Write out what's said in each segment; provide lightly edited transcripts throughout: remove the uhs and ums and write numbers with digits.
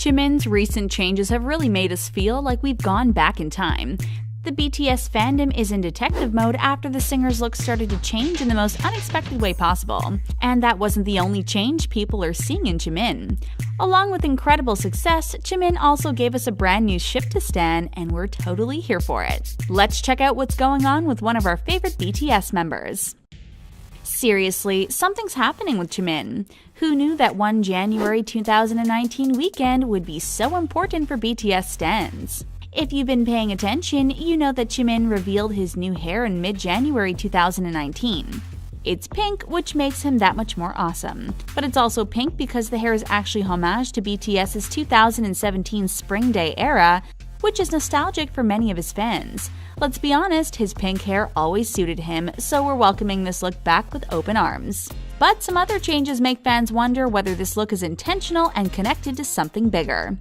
Jimin's recent changes have really made us feel like we've gone back in time. The BTS fandom is in detective mode after the singer's look started to change in the most unexpected way possible. And that wasn't the only change people are seeing in Jimin. Along with incredible success, Jimin also gave us a brand new ship to stan, and we're totally here for it. Let's check out what's going on with one of our favorite BTS members. Seriously, something's happening with Jimin. Who knew that one January 2019 weekend would be so important for BTS stans? If you've been paying attention, you know that Jimin revealed his new hair in mid-January 2019. It's pink, which makes him that much more awesome. But it's also pink because the hair is actually homage to BTS's 2017 Spring Day era, which is nostalgic for many of his fans. Let's be honest, his pink hair always suited him, so we're welcoming this look back with open arms. But some other changes make fans wonder whether this look is intentional and connected to something bigger.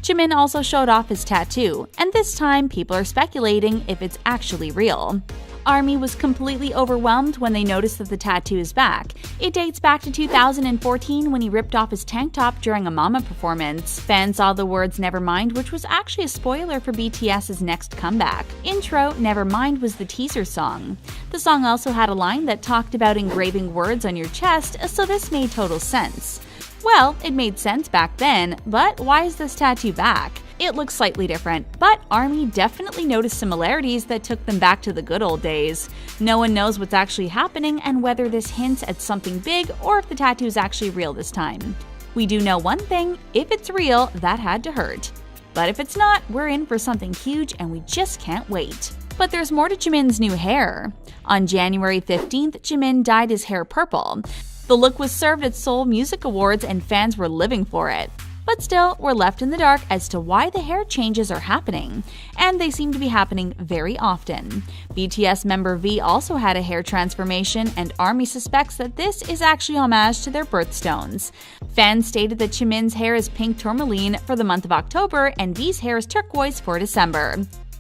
Jimin also showed off his tattoo, and this time people are speculating if it's actually real. ARMY was completely overwhelmed when they noticed that the tattoo is back. It dates back to 2014 when he ripped off his tank top during a Mama performance. Fans saw the words Nevermind, which was actually a spoiler for BTS's next comeback. Intro Nevermind was the teaser song. The song also had a line that talked about engraving words on your chest, so this made total sense. Well, it made sense back then, but why is this tattoo back? It looks slightly different, but ARMY definitely noticed similarities that took them back to the good old days. No one knows what's actually happening and whether this hints at something big or if the tattoo is actually real this time. We do know one thing, if it's real, that had to hurt. But if it's not, we're in for something huge and we just can't wait. But there's more to Jimin's new hair. On January 15th, Jimin dyed his hair purple. The look was served at Seoul Music Awards and fans were living for it. But still, we're left in the dark as to why the hair changes are happening, and they seem to be happening very often. BTS member V also had a hair transformation, and ARMY suspects that this is actually homage to their birthstones. Fans stated that Jimin's hair is pink tourmaline for the month of October, and V's hair is turquoise for December.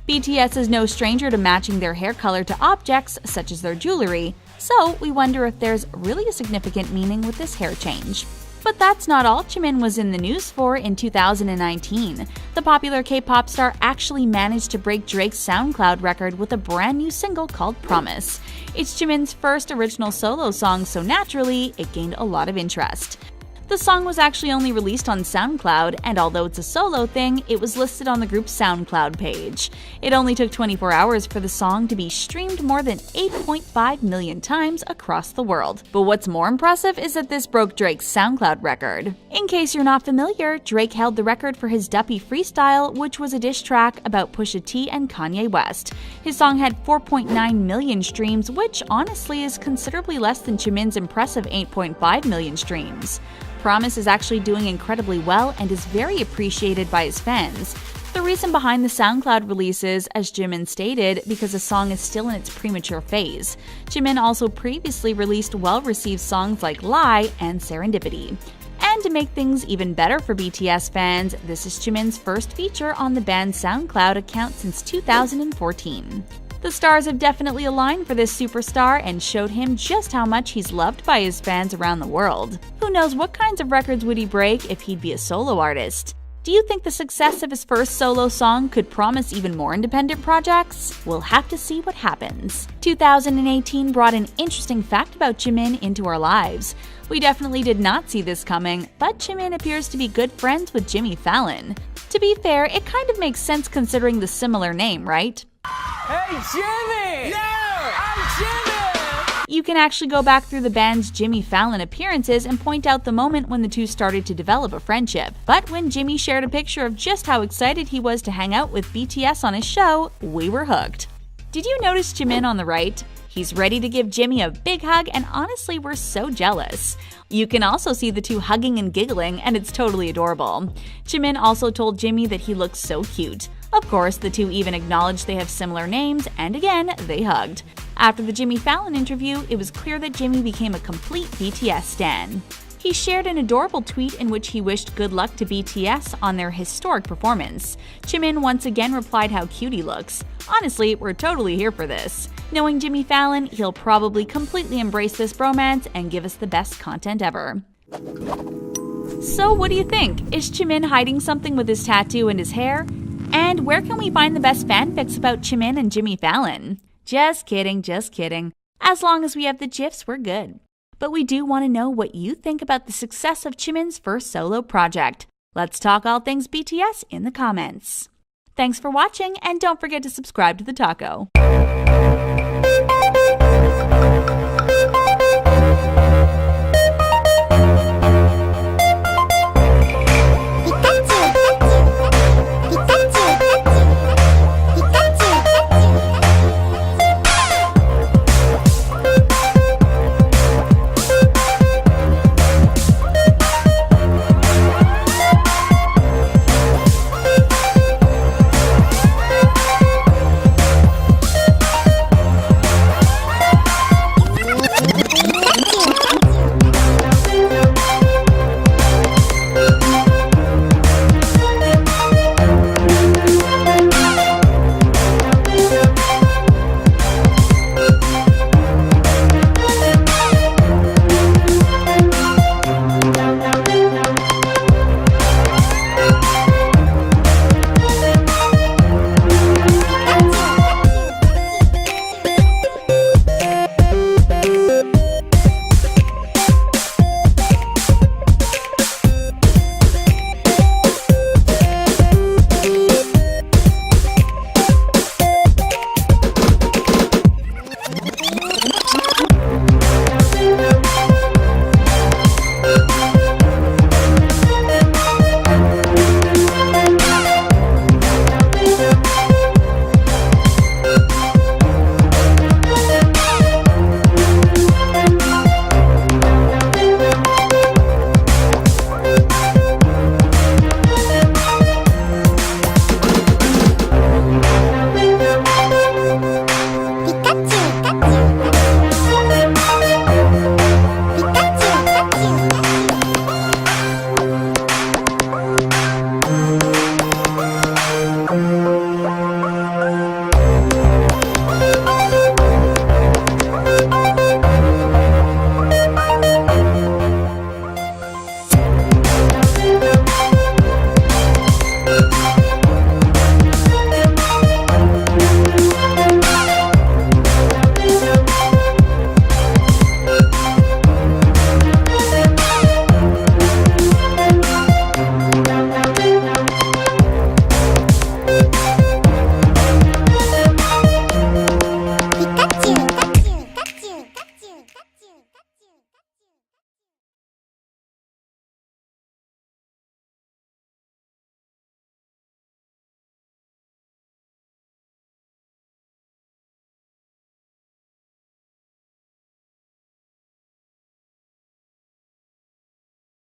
BTS is no stranger to matching their hair color to objects such as their jewelry, so we wonder if there's really a significant meaning with this hair change. But that's not all Jimin was in the news for in 2019. The popular K-pop star actually managed to break Drake's SoundCloud record with a brand new single called Promise. It's Jimin's first original solo song, so naturally, it gained a lot of interest. The song was actually only released on SoundCloud, and although it's a solo thing, it was listed on the group's SoundCloud page. It only took 24 hours for the song to be streamed more than 8.5 million times across the world. But what's more impressive is that this broke Drake's SoundCloud record. In case you're not familiar, Drake held the record for his Duppy Freestyle, which was a diss track about Pusha T and Kanye West. His song had 4.9 million streams, which honestly is considerably less than Jimin's impressive 8.5 million streams. Promise is actually doing incredibly well and is very appreciated by his fans. The reason behind the SoundCloud release is, as Jimin stated, because the song is still in its premature phase. Jimin also previously released well-received songs like Lie and Serendipity. And to make things even better for BTS fans, this is Jimin's first feature on the band's SoundCloud account since 2014. The stars have definitely aligned for this superstar and showed him just how much he's loved by his fans around the world. Who knows what kinds of records would he break if he'd be a solo artist? Do you think the success of his first solo song could promise even more independent projects? We'll have to see what happens. 2018 brought an interesting fact about Jimin into our lives. We definitely did not see this coming, but Jimin appears to be good friends with Jimmy Fallon. To be fair, it kind of makes sense considering the similar name, right? Hey, Jimmy! Yeah! I'm Jimmy! You can actually go back through the band's Jimmy Fallon appearances and point out the moment when the two started to develop a friendship. But when Jimmy shared a picture of just how excited he was to hang out with BTS on his show, we were hooked. Did you notice Jimin on the right? He's ready to give Jimmy a big hug, and honestly, we're so jealous. You can also see the two hugging and giggling, and it's totally adorable. Jimin also told Jimmy that he looks so cute. Of course, the two even acknowledged they have similar names, and again, they hugged. After the Jimmy Fallon interview, it was clear that Jimmy became a complete BTS stan. He shared an adorable tweet in which he wished good luck to BTS on their historic performance. Jimin once again replied how cute he looks. Honestly, we're totally here for this. Knowing Jimmy Fallon, he'll probably completely embrace this bromance and give us the best content ever. So what do you think? Is Jimin hiding something with his tattoo and his hair? And where can we find the best fanfics about Jimin and Jimmy Fallon? Just kidding, just kidding. As long as we have the GIFs, we're good. But we do want to know what you think about the success of Jimin's first solo project. Let's talk all things BTS in the comments. Thanks for watching, and don't forget to subscribe to TheTalko.